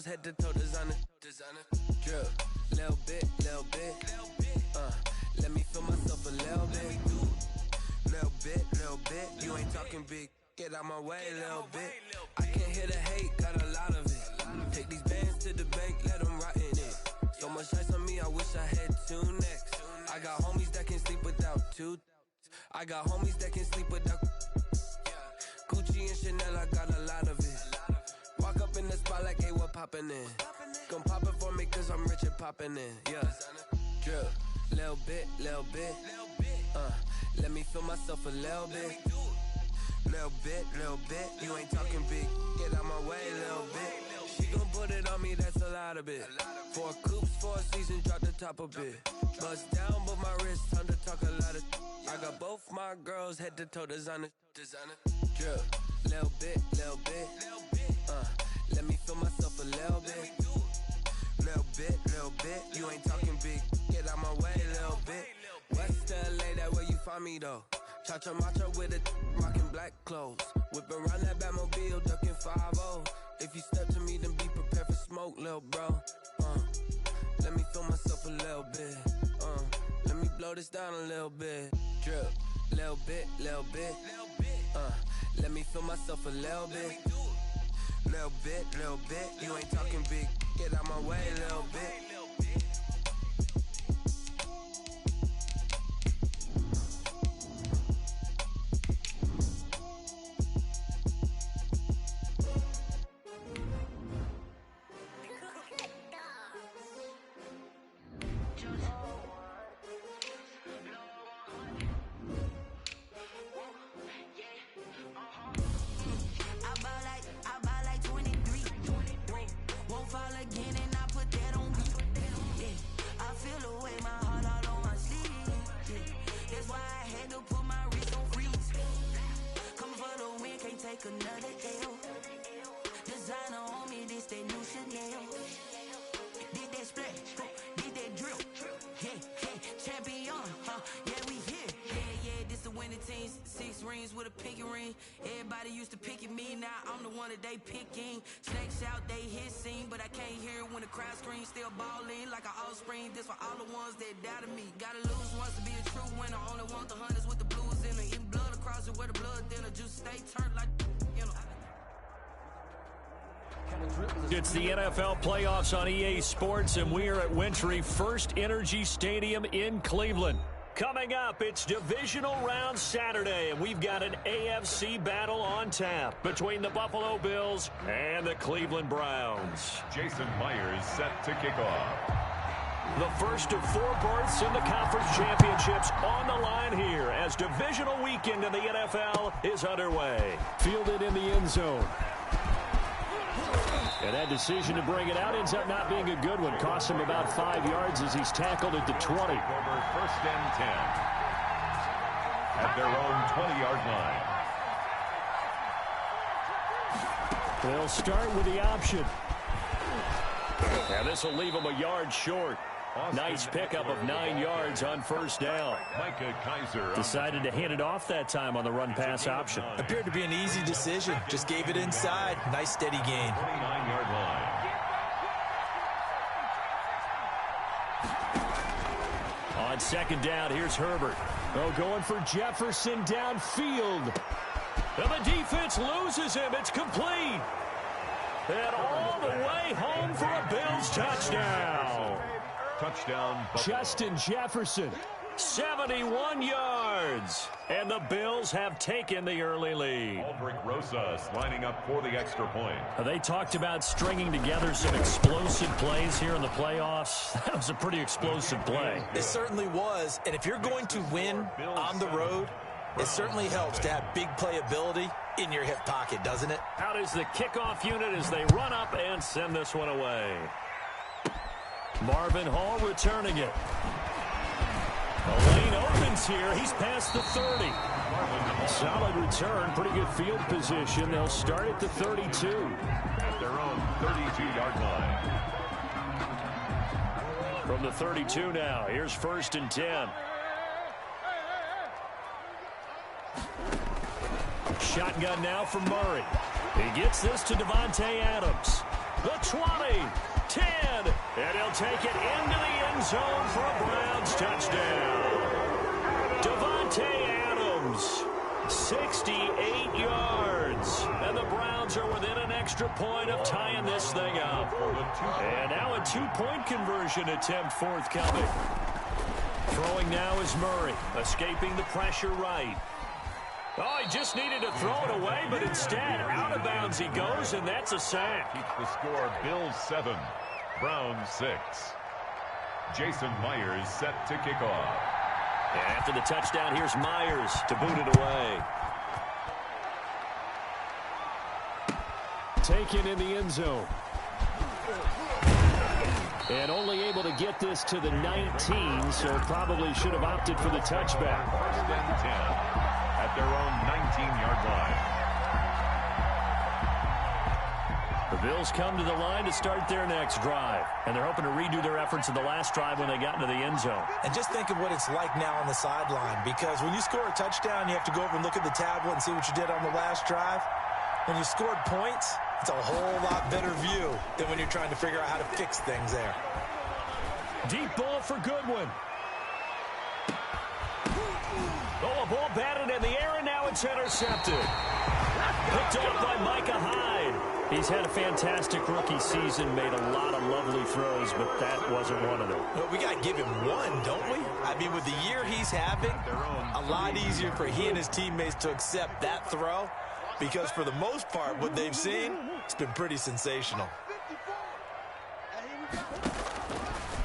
girls head to toe designer. Drip, little bit. Let me feel myself a little bit. Little bit. You ain't talking big. Get out my way, little bit. I can't hear the hate, got a lot of it. Take these bands to the bank, let them rot in it. So much ice on me, I wish I had two necks. I got homies that can sleep without two. I got homies that can sleep without Gucci and Chanel, I got a lot of it. Walk up in the spot like, hey, what poppin' in? Gon' pop it for me cause I'm rich and poppin' in. Yeah, drip, little bit. Let me feel myself a little bit. Little bit. You ain't talking big. Get out my way, little bit. She gon' put it on me, that's a lot of it. 4 coops, 4 seasons, drop the top a bit. Bust down, but my wrist, time to talk a lot of. I got both my girls head to toe designer. Drip, little bit. Let me feel myself a little bit. Little bit. You ain't talking big. Get out my way, little bit. West LA, that where you find me though. Cha-cha matcha with it, rockin' black clothes. Whip around that Batmobile, duckin' 5-0. If you step to me, then be prepared for smoke, lil' bro. Let me feel myself a little bit. Let me blow this down a little bit. Drip, little bit. Let me feel myself a little bit. Little bit. You ain't talking big. Get out my way, little bit. Another L. Designer on me, this that new Chanel. Did that splash, did that drill. Yeah, champion, yeah, we here. Yeah, this the winning team. 6 rings with a pinky ring. Everybody used to pick at me, now I'm the one that they picking. Snakes out, they hit scene, but I can't hear it when the crowd screams. Still ballin' like an offspring. This for all the ones that doubted me. Gotta lose once to be a true winner. Only want the hunters with the blues in it. Eating blood across it where the blood thinner. Juice stay turned like. It's the NFL playoffs on EA Sports, and we are at Wintry First Energy Stadium in Cleveland. Coming up, it's divisional round Saturday, and we've got an AFC battle on tap between the Buffalo Bills and the Cleveland Browns. Jason Myers set to kick off. The first of 4 berths in the conference championships on the line here as divisional weekend in the NFL is underway. Fielded in the end zone. And that decision to bring it out ends up not being a good one. Costs him about 5 yards as he's tackled at the 20. Over 1st and 10. At their own 20-yard line. They'll start with the option. And this will leave him a yard short. Nice pickup of 9 yards on 1st down. Micah Kiser decided to hand it off that time on the run-pass option. Appeared to be an easy decision. Just gave it inside. Nice steady gain. 29-yard line. On 2nd down, here's Herbert. Oh, going for Jefferson downfield. And the defense loses him. It's complete. And all the way home for a Bills touchdown. Touchdown, Buffalo. Justin Jefferson, 71 yards. And the Bills have taken the early lead. Aldrich Rosas lining up for the extra point. They talked about stringing together some explosive plays here in the playoffs. That was a pretty explosive play. It certainly was. And if you're going to win on the road, it certainly helps to have big playability in your hip pocket, doesn't it? Out is the kickoff unit as they run up and send this one away. Marvin Hall returning it. The lane opens here. He's past the 30. Solid return. Pretty good field position. They'll start at the 32. At their own 32-yard line. From the 32 now. Here's 1st and 10. Shotgun now for Murray. He gets this to GVonte Adams. The 20, 10, and he'll take it into the end zone for a Browns touchdown. GVonte Adams, 68 yards, and the Browns are within an extra point of tying this thing up. And now a two-point conversion attempt forthcoming. Throwing now is Murray, escaping the pressure right. Oh, he just needed to throw it away, but instead, out of bounds he goes, and that's a sack. Keeps the score, Bills 7, Browns 6. Jason Myers set to kick off. And after the touchdown, here's Myers to boot it away. Taken in the end zone. And only able to get this to the 19, so probably should have opted for the touchback. First and 10 at their own 19-yard line. The Bills come to the line to start their next drive, and they're hoping to redo their efforts in the last drive when they got into the end zone. And just think of what it's like now on the sideline, because when you score a touchdown, you have to go over and look at the tablet and see what you did on the last drive. When you scored points, it's a whole lot better view than when you're trying to figure out how to fix things there. Deep ball for Goodwin. Oh, a ball batted in the air, and now it's intercepted. Picked off by Micah Hyde. He's had a fantastic rookie season, made a lot of lovely throws, but that wasn't one of them. Well, we got to give him one, don't we? I mean, with the year he's having, a lot easier for he and his teammates to accept that throw, because for the most part, what they've seen, it's been pretty sensational.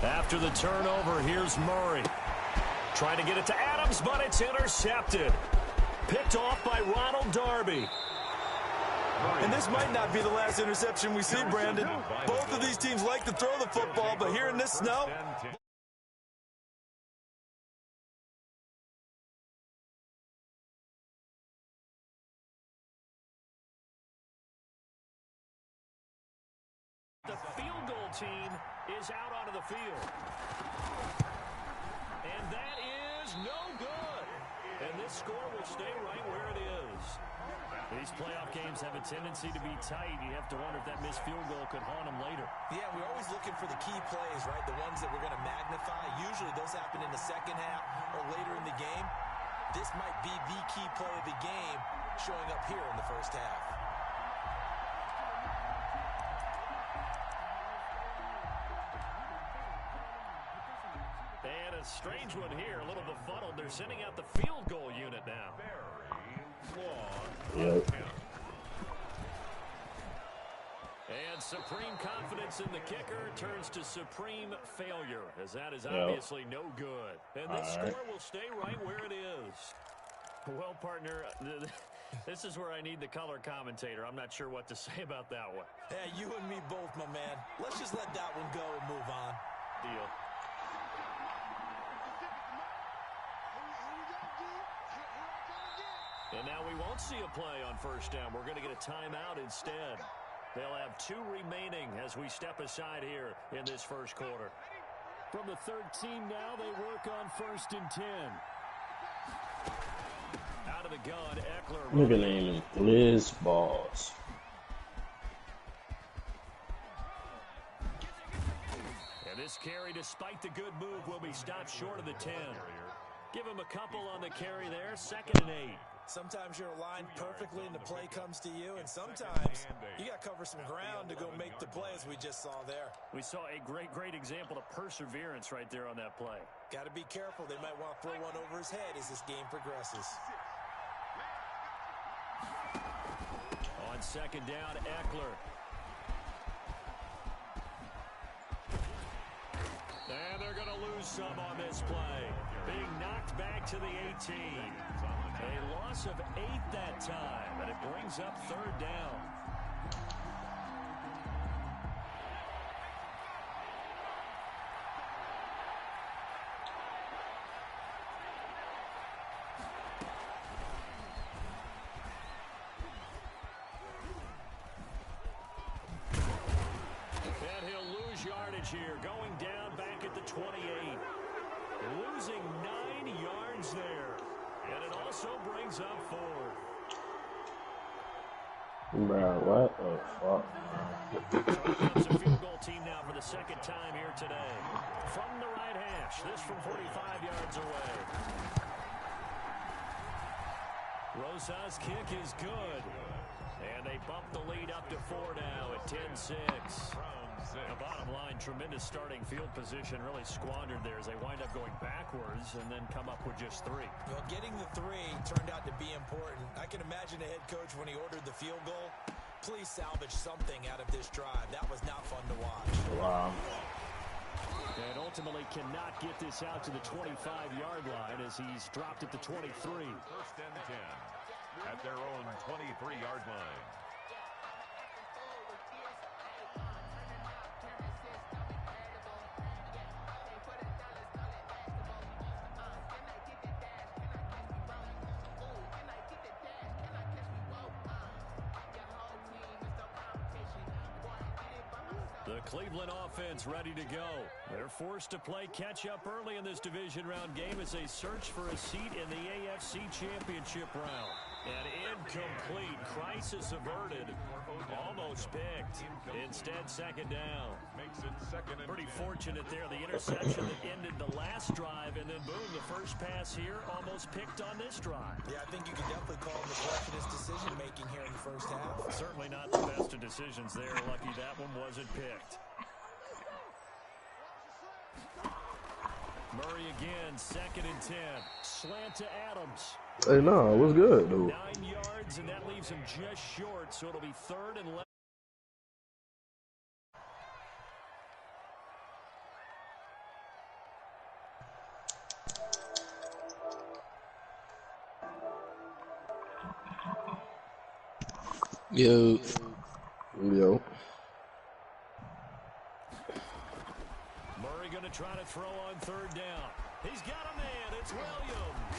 After the turnover, here's Murray. Trying to get it to Adams, but it's intercepted. Picked off by Ronald Darby. And this might not be the last interception we see, Brandon. Both of these teams like to throw the football, but here in this snow, the field goal team is out onto the field. And that is no good. And this score will stay right where it is. These playoff games have a tendency to be tight. You have to wonder if that missed field goal could haunt them later. yeah, we're always looking for the key plays, right? The ones that we're going to magnify. Usually those happen in the second half or later in the game. This might be the key play of the game showing up here in the first half. And a strange one here, a little befuddled. They're sending out the field goal unit now. Yep. And supreme confidence in the kicker turns to supreme failure, as that is obviously no good. And this score will stay right where it is. Well, partner, this is where I need the color commentator. I'm not sure what to say about that one. Yeah, you and me both, my man. Let's just let that one go and move on. Deal. And now we won't see a play on first down. We're going to get a timeout instead. They'll have 2 remaining as we step aside here in this first quarter. From the 13 now, they work on first and 10. Out of the gun, Eckler. Look at name is Liz Balls. And this carry, despite the good move, will be stopped short of the 10. Give him a couple on the carry there, 2nd and 8. Sometimes you're aligned perfectly and the play comes to you, and sometimes you got to cover some ground to go make the play, as we just saw there. We saw a great example of perseverance right there on that play. Got to be careful. They might want to throw one over his head as this game progresses. On 2nd down, Eckler. And they're going to lose some on this play. Being knocked back to the 18. A loss of 8 that time, and it brings up 3rd down. And he'll lose yardage here, going down back at the 28. Losing 9 yards there. And it also brings up 4. Bro, what the fuck? It's a field goal team now for the second time here today. From the right hash, this from 45 yards away. Rosas' kick is good. And they bump the lead up to 4 now at 10-6. The bottom line, tremendous starting field position, really squandered there as they wind up going backwards and then come up with just 3. You know, getting the 3 turned out to be important. I can imagine the head coach when he ordered the field goal. Please salvage something out of this drive. That was not fun to watch. Wow. And ultimately cannot get this out to the 25-yard line as he's dropped it to 23. First and 10 at their own 23-yard line. The Cleveland offense ready to go. They're forced to play catch-up early in this division round game as they search for a seat in the AFC Championship round. And incomplete. Crisis averted. Almost picked. Instead, second down. Makes it second and Pretty 10. fortunate there. The interception that ended the last drive, and then boom, the first pass here almost picked on this drive. Yeah, I think you can definitely call him the questionless decision-making here in the first half. Certainly not the best of decisions there. Lucky that one wasn't picked. Murray again, second and 10. Slant to Adams. Hey, no, it was good, dude. 9 yards, and that leaves him just short, so it'll be 3rd and 11. Yo. Murray going to try to throw on 3rd down. He's got a man. It's Williams.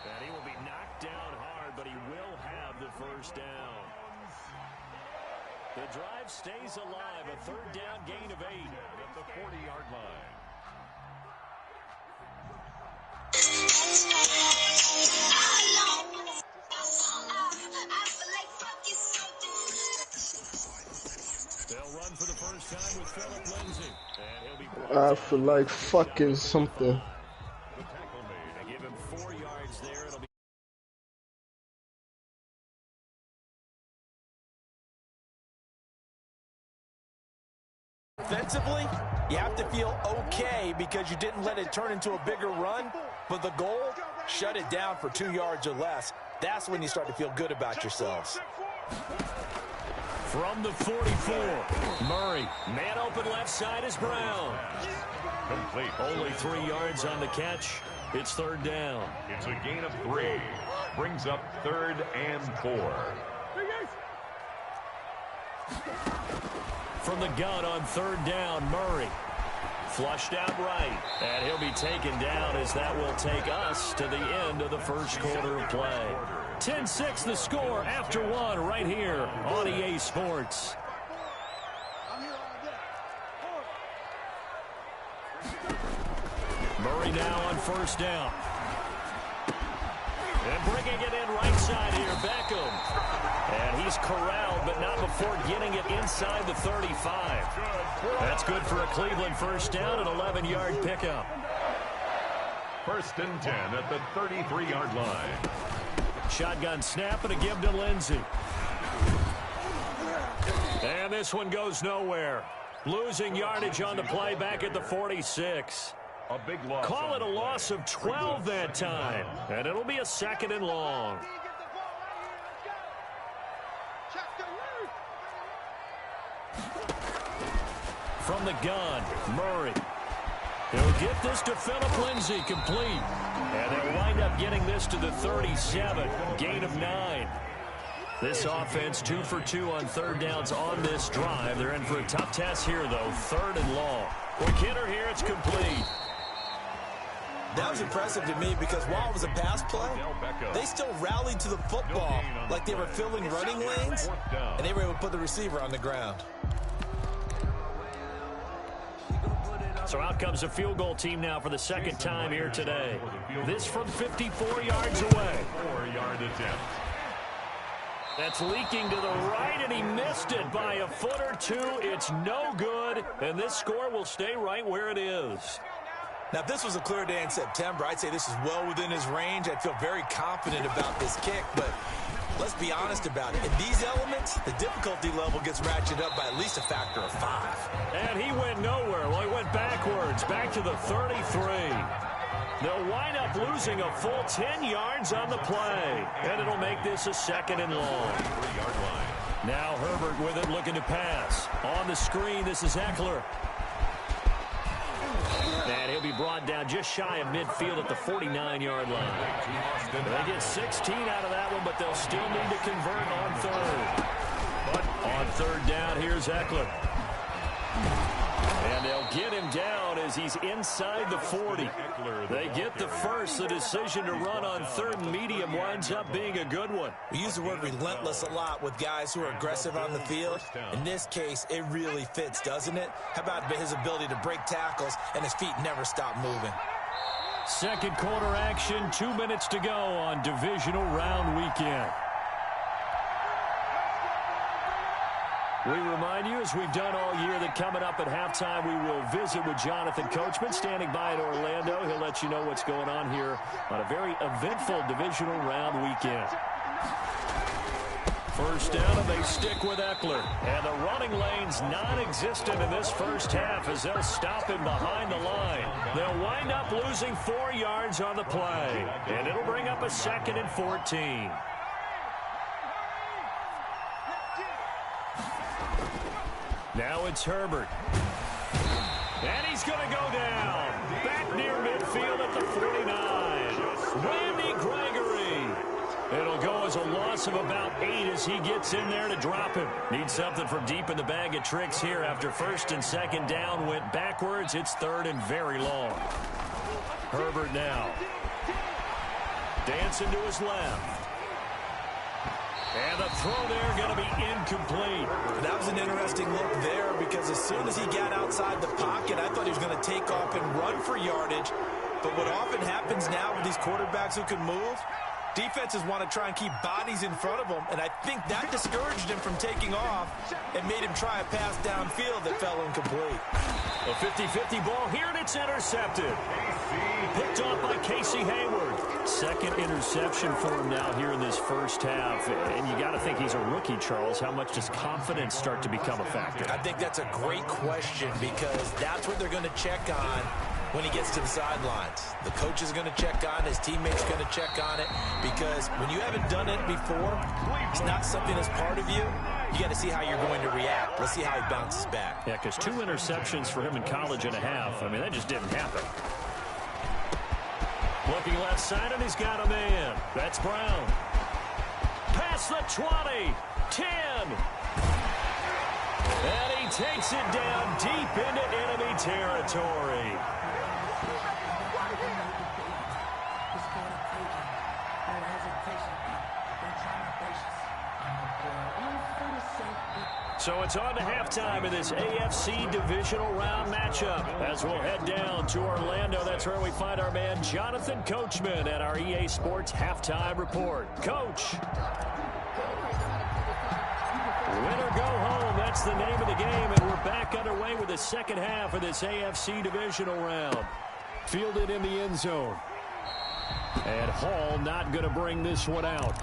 And he will be knocked down hard, but he will have the first down. The drive stays alive. A 3rd down gain of 8. At the 40-yard line. They'll run for the first time with Philip Lindsay. And he'll be I feel like fucking something. The tackle made. They give him 4 yards there. It'll be Offensively, you have to feel okay because you didn't let it turn into a bigger run. But the goal, shut it down for 2 yards or less. That's when you start to feel good about yourselves. from the 44. Murray, man open left side is Brown. Complete. Only 3 yards on the catch. It's 3rd down. It's a gain of 3. Brings up 3rd and 4. From the gun on 3rd down, Murray. Flushed out right. And he'll be taken down as that will take us to the end of the first quarter of play. 10-6 the score after 1 right here on EA Sports. Murray now on 1st down. And bringing it in right side here, Beckham. And he's corralled, but not before getting it inside the 35. That's good for a Cleveland 1st down, an 11-yard pickup. 1st and 10 at the 33-yard line. Shotgun snap and a give to Lindsay. And this one goes nowhere. Losing yardage on the play back at the 46. A big loss. Call it a loss of 12 that time. And it'll be a 2nd and long. From the gun, Murray. He'll get this to Philip Lindsay, complete. And they'll wind up getting this to the 37, gain of 9. This offense 2 for 2 on 3rd downs on this drive. They're in for a tough test here, though, 3rd and long. Quick hitter here, it's complete. That was impressive to me because while it was a pass play, they still rallied to the football like they were filling running lanes, and they were able to put the receiver on the ground. So out comes a field goal team now for the 2nd time here today. This from 54 yards away. 4-yard attempt. That's leaking to the right, and he missed it by a foot or two. It's no good, and this score will stay right where it is. Now, if this was a clear day in September, I'd say this is well within his range. I'd feel very confident about this kick, but let's be honest about it. In these elements, the difficulty level gets ratcheted up by at least a factor of 5. And he went nowhere. Well, he went backwards, back to the 33. They'll wind up losing a full 10 yards on the play, and it'll make this a 2nd and long. 3-yard line. Now Herbert with it, looking to pass. On the screen, this is Eckler. And he'll be brought down just shy of midfield at the 49-yard line. They get 16 out of that one, but they'll still need to convert on 3rd. But on 3rd down, here's Eckler. And they'll get him down as he's inside the 40. They get the first. The decision to run on 3rd and medium winds up being a good one. We use the word relentless a lot with guys who are aggressive on the field. In this case, it really fits, doesn't it? How about his ability to break tackles and his feet never stop moving? 2nd quarter action, 2 minutes to go on divisional round weekend. We remind you, as we've done all year, that coming up at halftime, we will visit with Jonathan Coachman, standing by in Orlando. He'll let you know what's going on here on a very eventful divisional round weekend. First down, and they stick with Eckler. And the running lane's non-existent in this first half as they'll stop him behind the line. They'll wind up losing 4 yards on the play, and it'll bring up a 2nd and 14. Now it's Herbert. And he's going to go down. Back near midfield at the 49. Randy Gregory. It'll go as a loss of about 8 as he gets in there to drop him. Needs something from deep in the bag of tricks here after 1st and 2nd down went backwards. It's 3rd and very long. Herbert now. Dancing to his left. And the throw there going to be incomplete. That was an interesting look there because as soon as he got outside the pocket, I thought he was going to take off and run for yardage. But what often happens now with these quarterbacks who can move, defenses want to try and keep bodies in front of them, and I think that discouraged him from taking off and made him try a pass downfield that fell incomplete. A 50-50 ball here, and it's intercepted. Picked off by Casey Hayward. 2nd interception for him now here in this first half. And you got to think he's a rookie, Charles. How much does confidence start to become a factor? I think that's a great question because that's what they're going to check on when he gets to the sidelines. The coach is going to check on it. His teammates are going to check on it because when you haven't done it before, it's not something that's part of you. You got to see how you're going to react. Let's see how he bounces back. Yeah, because 2 interceptions for him in college and a half. I mean, that just didn't happen. Looking left side, and he's got a man. That's Brown. Past the 20. 10. And he takes it down deep into enemy territory. So it's on to halftime in this AFC divisional round matchup. As we'll head down to Orlando, that's where we find our man Jonathan Coachman at our EA Sports Halftime Report. Coach. Win or go home, that's the name of the game, and we're back underway with the second half of this AFC divisional round. Fielded in the end zone. And Hall not going to bring this one out.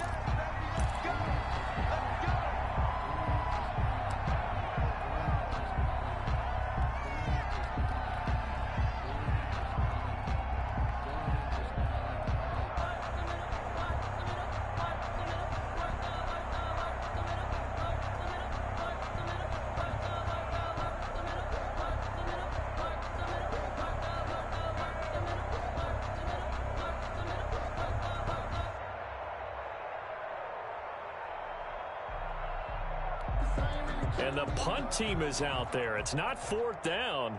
And the punt team is out there. It's not 4th down.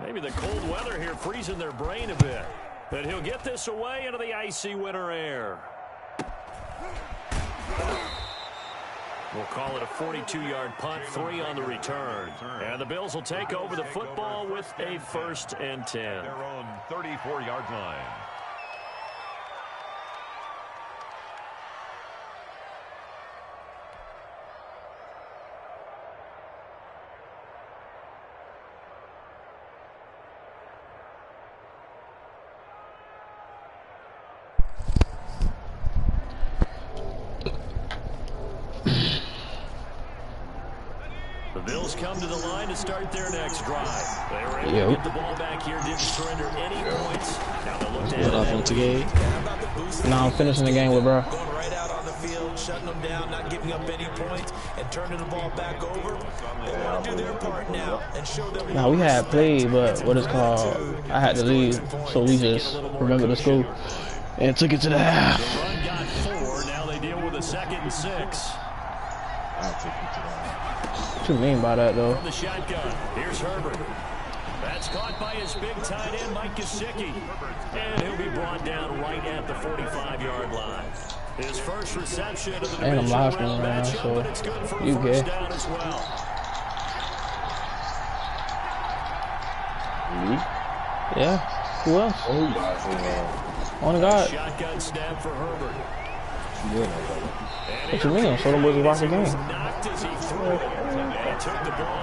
Maybe the cold weather here freezing their brain a bit. But he'll get this away into the icy winter air. We'll call it a 42-yard punt, 3 on the return. And the Bills will take over the football with a 1st and 10. Their own 34-yard line. Bills come to the line to start their next drive. They were able to get the ball back here, didn't surrender any points. Now they'll look to Now I'm finishing the game with bro. Going right out on the field, shutting them down, not giving up any points, and turning the ball back over. They want to do their part now and show them. Now we had played, but what it's called, I had to leave, so we just remembered the scope and took it to the half. The run got 4. Now they deal with a 2nd and 6. I'll take you to that. What you mean by that, though? From the shotgun, here's Herbert. That's caught by his big tight end, Mike Gesicki. And he'll be brought down right at the 45-yard line. His first reception of the divisional round matchup, but it's good for a first down as well. Yeah. Who else? On the guard. Shotgun snap for Herbert. What you mean? So them boys watch the game.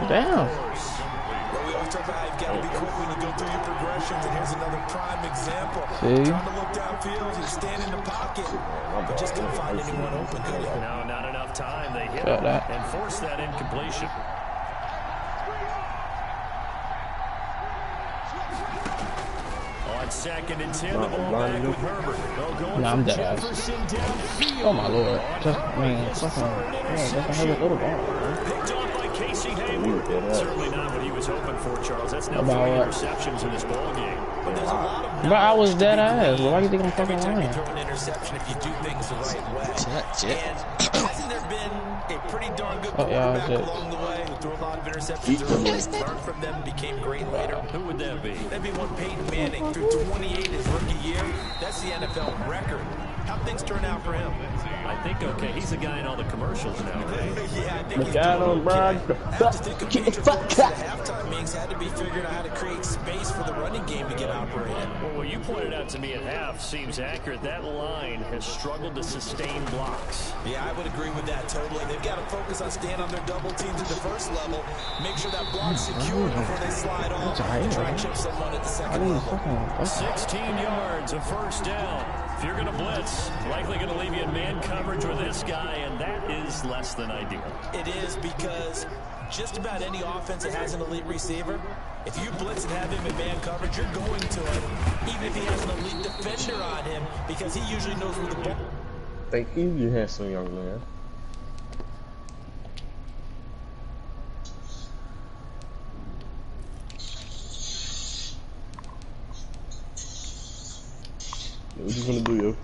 Damn. We always talk about you've got to be quick when you go through your progressions, and here's another prime example. See? Trying to look downfield, you stand in the pocket, but just couldn't find anyone open. No, not enough time. They hit Got that. and forced that incompletion. On 2nd and 10, the ball back with Herbert. Nah, I'm dead ass. Oh my lord. Just, I mean, fucking, Herbert, throw the ball, man. Picked off by Casey Hayward. Certainly not what he was hoping for, Charles. That's now 3 About interceptions in this ball game. But I was dead ass. Why do you think I'm fucking Every time you lying? throw an interception, if you do things the right way. And hasn't there been a pretty darn good quarterback along the way who threw a lot of interceptions early, learned from them, became great later? Who would that be? That'd be one Peyton Manning through 28 his rookie year. That's the NFL record. How'd things turn out for him? I think okay. He's the guy in all the commercials now, right? Yeah, I think he's Got him, bro. I just think a major focus of the halftime meetings had to be figuring out how to create space for the running game to get operated. Well, what you pointed out to me at half seems accurate. That line has struggled to sustain blocks. Yeah, I would agree with that totally. They've got to focus on staying on their double teams at the first level, make sure that block's secure before they slide off, and try and chip someone at the second level. 16 yards, a first down. If you're going to blitz, likely going to leave you in man coverage with this guy, and that is less than ideal. It is, because just about any offense that has an elite receiver, if you blitz and have him in man coverage, you're going to it, even if he has an elite defender on him, because he usually knows where the ball... Thank you, you handsome young man. What you gonna do, yo?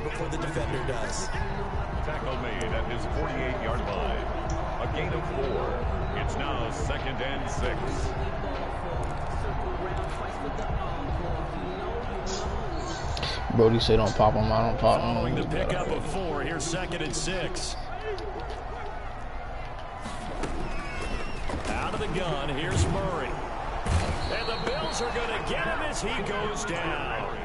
Before the defender does. Tackle made at his 48-yard line. A gain of 4. It's now 2nd and 6. Brody said don't pop him, I don't pop him. Following the pickup of 4, here's 2nd and 6. Out of the gun, here's Murray. And the Bills are going to get him as he goes down.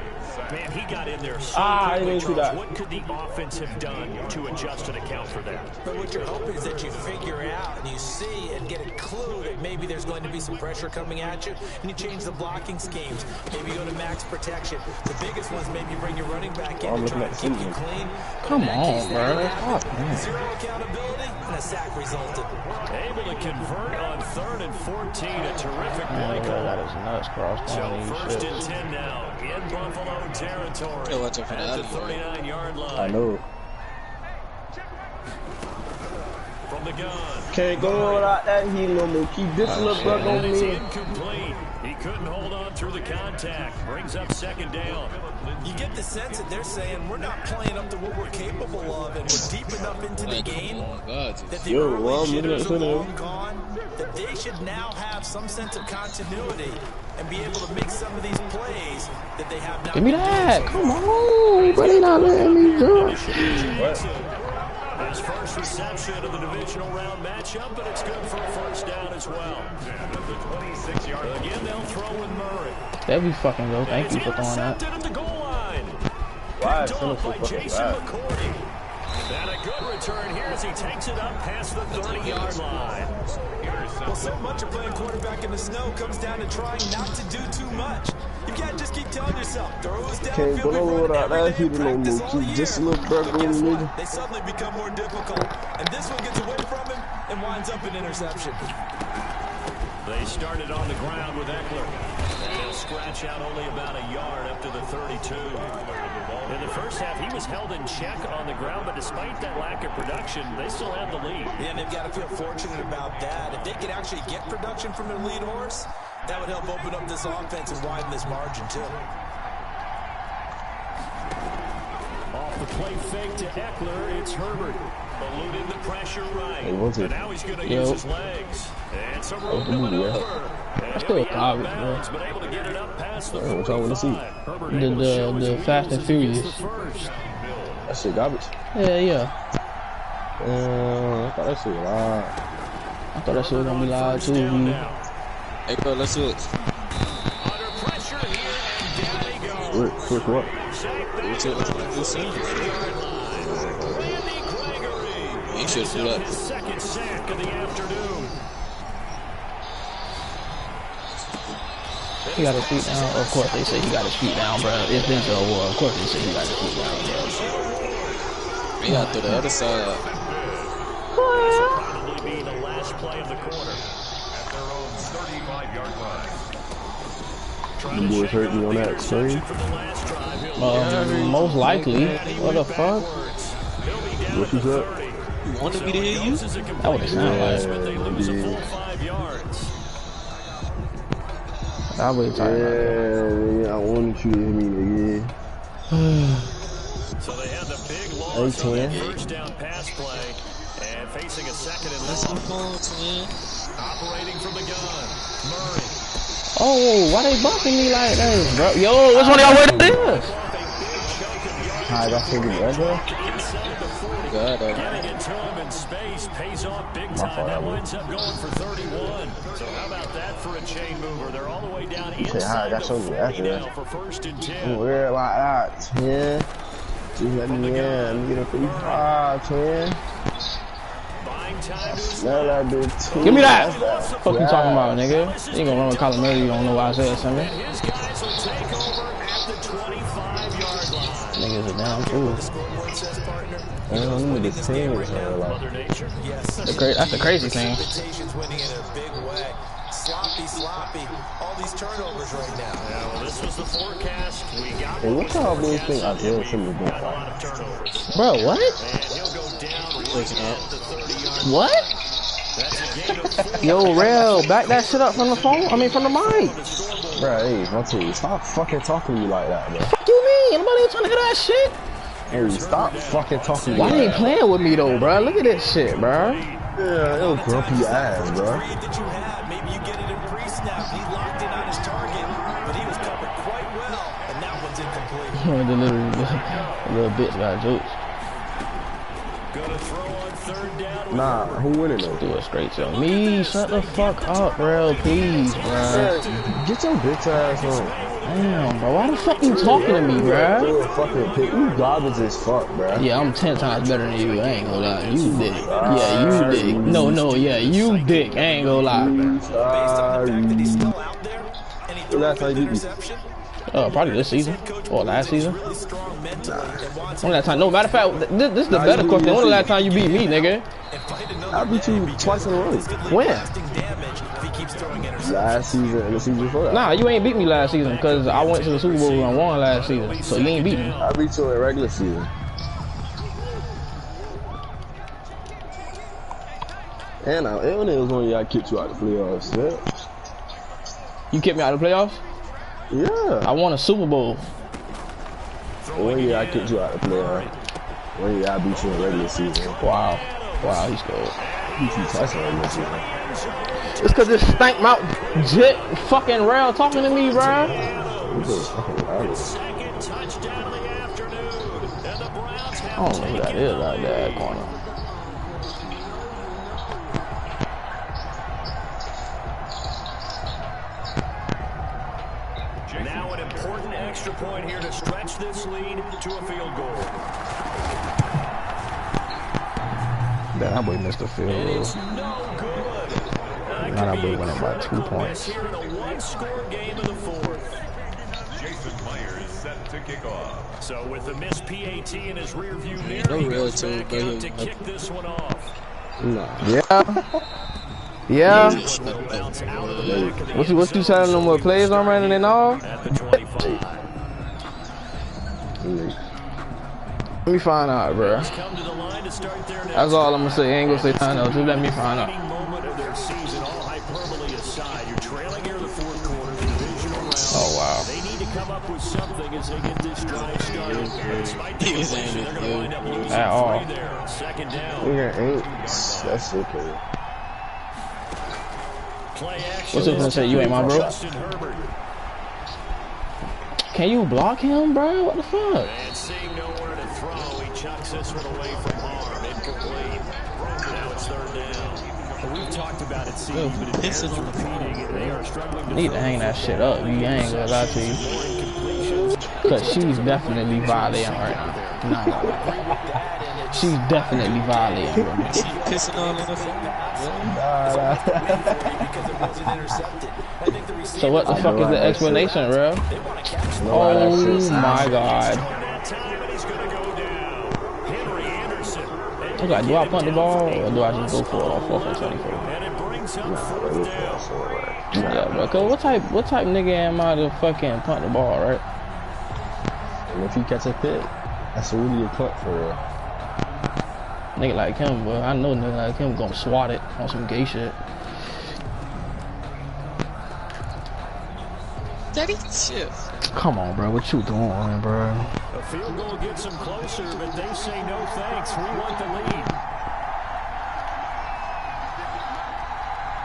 Man, he got in there so quickly, Charles. What could the offense have done to adjust and account for that? But what you're hoping is that you figure out and you see and get a clue that maybe there's going to be some pressure coming at you, and you change the blocking schemes. Maybe you go to max protection. The biggest ones, maybe bring your running back in and try to keep you clean. Come on, bro. Zero accountability, and a sack resulted. Able to convert on 3rd and 14. A terrific play call. That is nuts, cross. So 1st and 10 now in Buffalo territory at the 39-yard line. I know. From the gun. Can't go without that heat no more. Keep this little brother on It's me. incomplete. He couldn't hold on through the contact. Brings up 2nd down. You get the sense that they're saying we're not playing up to what we're capable of, and we're deep enough into the game that the early jitters are long gone, that they should now have some sense of continuity and be able to make some of these plays that they have not. Give me that. Come on. But they not letting me do it. His first reception of the divisional round matchup, but it's good for a first down as well. Again, they'll throw with Murray. That'd be fucking good. Thank you for throwing that. At the goal line. Why? Picked off by Jason McCourty. And a good return here as he takes it up past the 30-yard line. Well, so much of playing quarterback in the snow comes down to trying not to do too much. You can't just keep telling yourself, throws down. Can't go nowhere without that heater no more. Keep just a little brother on the nigga. They suddenly become more difficult. And this one gets away from him and winds up an interception. They started on the ground with Eckler. And he'll scratch out only about a yard up to the 32. In the first half, he was held in check on the ground, but despite that lack of production, they still have the lead. Yeah, and they've got to feel fortunate about that. If they could actually get production from their lead horse, that would help open up this offense and widen this margin, too. Off the play fake to Eckler, it's Herbert. Eluding the pressure right. Hey, what's it? And now he's going to use his legs. And some room to maneuver. That's still garbage, bro. But able to get it up past the What y'all want to see? The Fast and Furious. That shit garbage. Yeah. I thought that shit was live. I thought that shit was gonna be live too. Hey, bro, let's do it. Under pressure here, and down he goes. Quick what? Let's do it. He should have up. His second sack of the afternoon. He got his feet down. Of course they say he got his feet down, bro. It's been so war. Of course they say he got his feet down, bro. He got to the other side. Probably be the last play of the quarter. At their own 35-yard line. The boys hurt me on that screen. Most likely. What the fuck? What you said? You wanted me to hit you? That would have sounded like. But they lose a full 5 yards. I would have Yeah, I wanted you to hit me again. So they had the big loss on that first down pass play. And facing a second and long. Operating from the gun. Murray. Oh, why they bumping me like that, bro? Yo, which one of y'all wearing this? I got to get that, bro. Getting it to him in space pays off big time. That winds up going for 31. So how about that for a chain mover? They're all the way down inside the 40 now for 1st and 10. We're like that, 10. Just let me in. Let me get a free 5, 10. Give me that! Fuck you talking about, nigga? You ain't gonna run with Colin Murray, you don't know why I said something. His guys will take over at the 25-yard line. Niggas are down too. That's the crazy thing. Sloppy. All these turnovers right now. Yeah, well, this was the forecast. We got hey, what y'all boys think I did from the a lot of turnovers. Bro, what? And he'll go down right at the 30-yard line. What? That's a gain of 4. Yo, Rel, back that shit up from the phone. I mean, from the mic. Bro, hey, GVonte, stop fucking talking to me like that, bro. Fuck you mean? Nobody ain't trying to hear that shit. Hey, stop fucking talking to me Why like they that. playing with me though, bro? Look at this shit, bro. Yeah, it'll grumpy ass, bro. Maybe you get it in pre-snap. He locked in on his target, but he was covered quite well, and that one's incomplete. The little bitch got jokes. Gonna throw on 3rd down. Nah, who winning though? Do it straight to me. Shut the fuck up, bro. Please, bro. Get your bitch ass on. Damn, bro. Why the fuck you talking to me, bro? Do a fucking pick. You garbage as fuck, bro. Yeah, I'm 10 times better than you. I ain't gonna lie. You dick. Yeah, you dick. No, yeah, you dick. I ain't gonna lie. Last time you beat me. Probably this season or last season. When last time? No, matter of fact, this is the better question. When the last time you beat me, nigga? I beat you twice in a row. When? Last season and the season before that. Nah, you ain't beat me last season because I went to the Super Bowl and won last season. So you ain't beat me. I beat you in regular season. And it was when y'all kicked you out of the playoffs. Yeah. You kicked me out of the playoffs? Yeah. I won a Super Bowl. One year I kicked you out of the playoffs. One year I beat you in regular season. Wow, he's good. Beat you twice in regular season. It's because this stank mouth jit fucking Rel talking to me, bro. Second touchdown of the afternoon. And the Browns have I don't know who that is out there at corner. Now an important extra point here to stretch this lead to a field goal. That boy missed the field goal. It's no good. Now that boy went up by 2 points. Here in a one-score game of the 4th. kick off. So with the missed PAT in his rear view mirror, he goes back out to kick this one off. No. Yeah. What you telling them what plays I'm running and all? At the 25. Let me find out, bro. That's all I'm gonna say. I ain't gonna say nothing else. Just let me find out. Oh wow. They need to come up with something as they get this drive started. They're gonna wind up losing at all. 3 there. Second down. We got 8. That's okay. What's it gonna say? You ain't my bro? Can you block him, bro? What the fuck? And seeing nowhere to throw, he chucks this one away from harm. Incomplete. Now it's 3rd down. We've talked about it, Steve, but it bears repeating. They are struggling to need to hang that shit up. You ain't gonna lie to you. Cause she's definitely violating right now. No. She's definitely violating right now. She pissing on the So what the fuck is the explanation, bro? Oh my god. Okay, do I punt the ball or do I just go for it on 4th and 24? Yeah, bro. Cause what type nigga am I to fucking punt the ball, right? And if you catch a pick, that's really a punt for real. Nigga like him, but I know nigga like him gonna swat it on some gay shit. Daddy, shit. Come on, bro. What you doing, bro? A field goal gets them closer, but they say no thanks. We want the lead.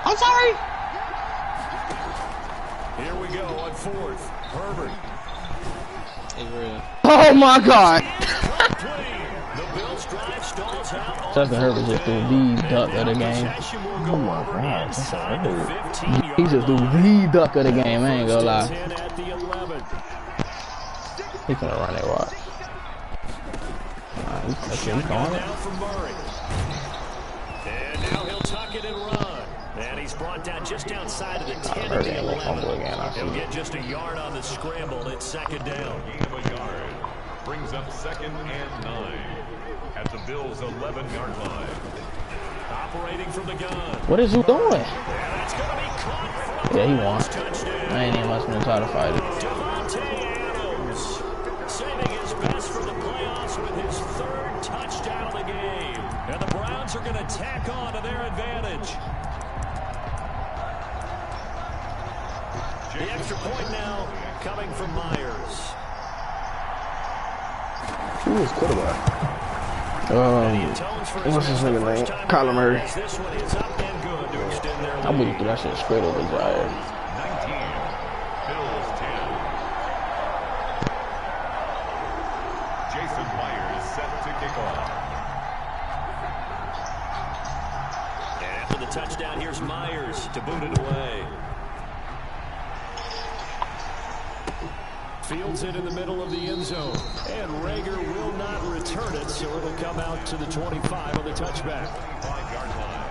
I'm sorry. Here we go on 4th. Herbert. Oh my god. The Bills drive stalls out. Justin Herbert just threw the duck of the game. Oh my god. He just threw the duck of the game. I ain't gonna lie. He finna run it, watch. He's going. And now he'll tuck it and run. And he's brought down just outside of the 10 of the 11. He'll get just a yard on the scramble. It's 2nd down. Gain of a yard brings up 2nd and 9 at the Bills' 11-yard line. Operating from the gun. What is he doing? And that's going to be caught. Yeah, he won. I ain't even much gonna try to fight it. GVonte Adams saving his best for the playoffs with his 3rd touchdown of the game. And the Browns are going to tack on to their advantage. The extra point now coming from Myers. Who is quarterback? What's his nigga name? Kyler Murray. I wouldn't do that shit straight over his eye. 19, Bills 10. Jason Myers set to kick off. And after the touchdown, here's Myers to boot it away. Fields it in the middle of the end zone. And Rager will not return it, so it'll come out to the 25 on the touchback. 5-yard line.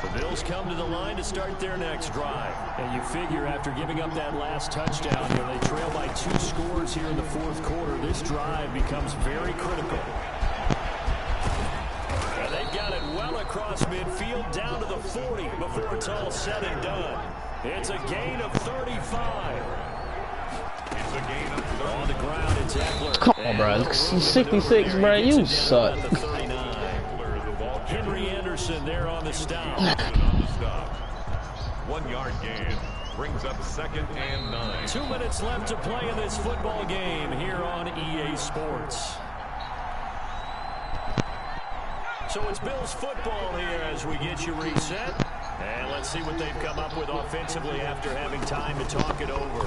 The Bills come to the line to start their next drive. And you figure after giving up that last touchdown, they trail by 2 scores here in the 4th quarter. This drive becomes very critical. And they've got it well across midfield down to the 40 before it's all said and done. It's a gain of 35. It's a gain of 30. On the ground, it's Eckler. Come on, bro. 66, bro. You suck. Henry Anderson there on the stop. 1-yard gain brings up 2nd and 9. 2 minutes left to play in this football game here on EA Sports. So it's Bills football here as we get you reset. And let's see what they've come up with offensively after having time to talk it over.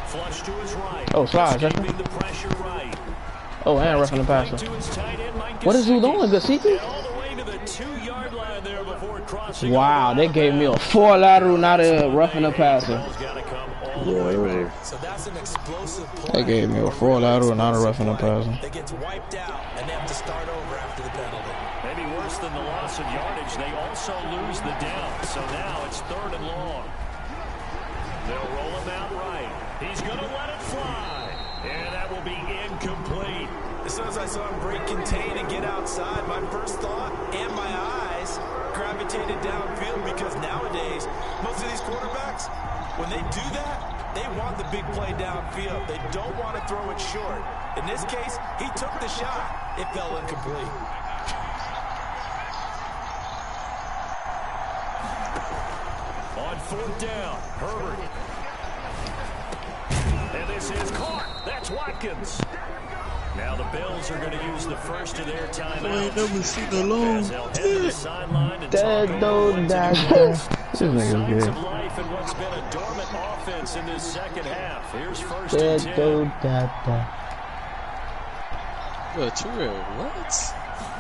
Flush to his right. Oh, slide. Escaping the pressure right. Oh, and roughing the passer. What is he doing, Gasicki? Wow, they gave me a 4 lateral, not a roughing the passer. Yeah, So that's an explosive play. They gave me a 4 lateral, not a roughing the passer. That gets wiped out, and they have to start over after the penalty. Maybe worse than the loss of yardage, they also lose the down. So now it's 3rd and long. They'll roll him out right. He's going to let it fly. And that will be incomplete. As soon as I saw him break contain and get outside, my first thought and my eyes gravitated downfield, because nowadays, most of these quarterbacks, when they do that, they want the big play downfield. They don't want to throw it short. In this case, he took the shot. It fell incomplete. On 4th down, Herbert. And this is caught. That's Watkins. Now the Bills are going to use the first of their timeouts. I ain't never seen a long Dad, don't die. This nigga's good. Of life in what's been a dormant offense in this second half. Here's 1st and 10. What, Terrell, what?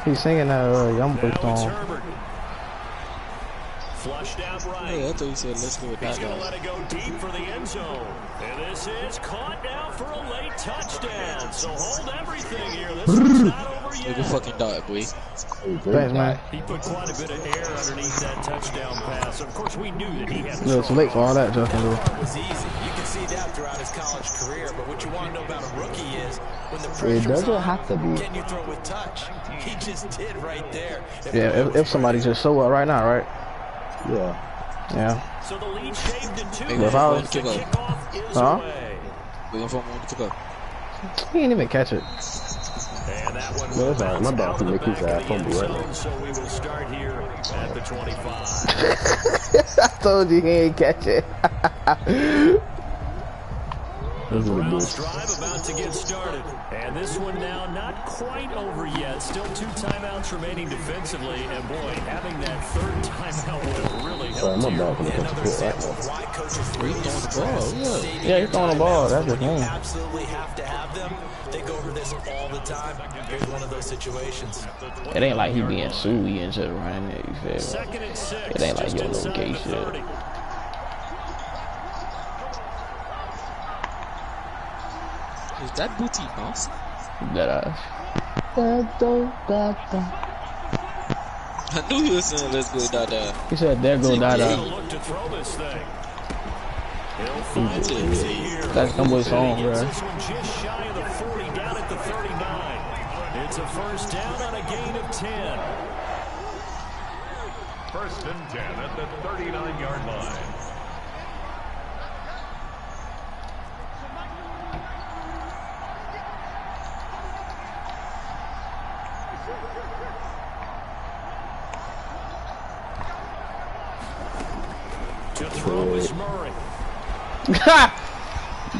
He's singing that Young Boy song. Flushed out right. Yeah, I thought you said let's go with that. He's going to let it go deep for the end zone. And this is caught now for a late touchdown. So hold everything here. This one's not over yet. Look at fucking dog, boy. Thanks, man. He put quite a bit of air underneath that touchdown pass. Of course, we knew that he had. It's late for all that, Justin. It was easy. You can see that throughout his college career. But what you want to know about a rookie is when the pressure's on, can you throw with touch? He just did right there. If somebody just show up right now, right? Yeah. Yeah. So the lead shaved in 2. If I was the kickoff is away. We're going for one to go. He didn't even catch it. And that one Well, that's all right. My dog can make his ass fumble right now. So we will start here at the 25. I told you he ain't catch it. That's what it Browns is. drive about to get started. And this one now not quite over yet. Still 2 timeouts remaining defensively. And boy, having that 3rd timeout would have really helped My here. dog can catch a foot right now. Why coaches He's throwing the ball, yeah. Yeah, he's throwing the ball. That's his name. absolutely have to have them. They go over this all the time. Here's one of those situations. It ain't like he being sued and just running it. You feel me? 2nd and 6. It ain't like just your little inside gay the shit. 30. Is that booty boss? That ass. I knew he was saying let's go Dada. He said, there go Dada. Look to throw this thing. He'll find it here. That's Youngboy's song, bro. This one just shy of the 40, down at the 39. It's a 1st down on a gain of 10. 1st and 10 at the 39-yard line. To throw is Murray.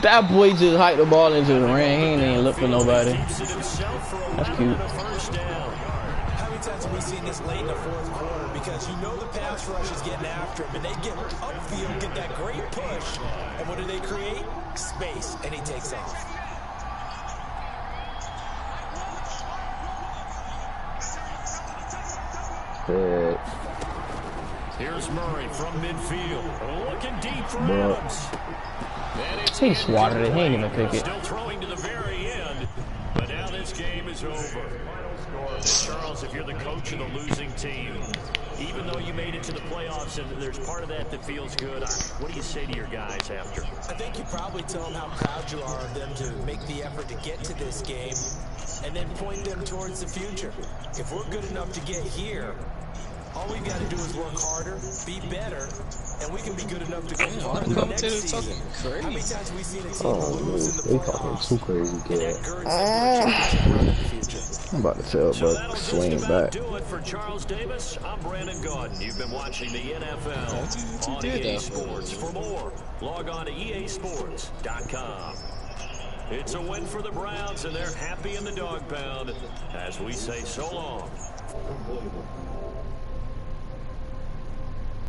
That boy just hiked the ball into the ring. He ain't even look for nobody. Keeps it himself for a That's run cute. and a 1st down. How many times have we seen this late in the 4th quarter? Because you know the pass rush is getting after him, and they get upfield, get that great push. And what do they create? Space, and he takes off. Here's Murray from midfield. Looking deep for Adams. He swatted it. He ain't even pick it. Still throwing to the very end. But now this game is over. Charles, if you're the coach of the losing team, even though you made it to the playoffs and there's part of that that feels good, what do you say to your guys after? I think you probably tell them how proud you are of them to make the effort to get to this game and then point them towards the future. If we're good enough to get here, all we've got to do is work harder, be better, and we can be good enough to go farther next season. How many times have we seen a team lose in the They talking playoffs? too crazy, And kid. that girds them for a championship in the future. I'm about to tell So Buck that'll swing just back. about do it for Charles Davis. I'm Brandon Gaudin. You've been watching the NFL on EA Sports. For more, log on to easports.com. It's a win for the Browns, and they're happy in the dog pound as we say so long.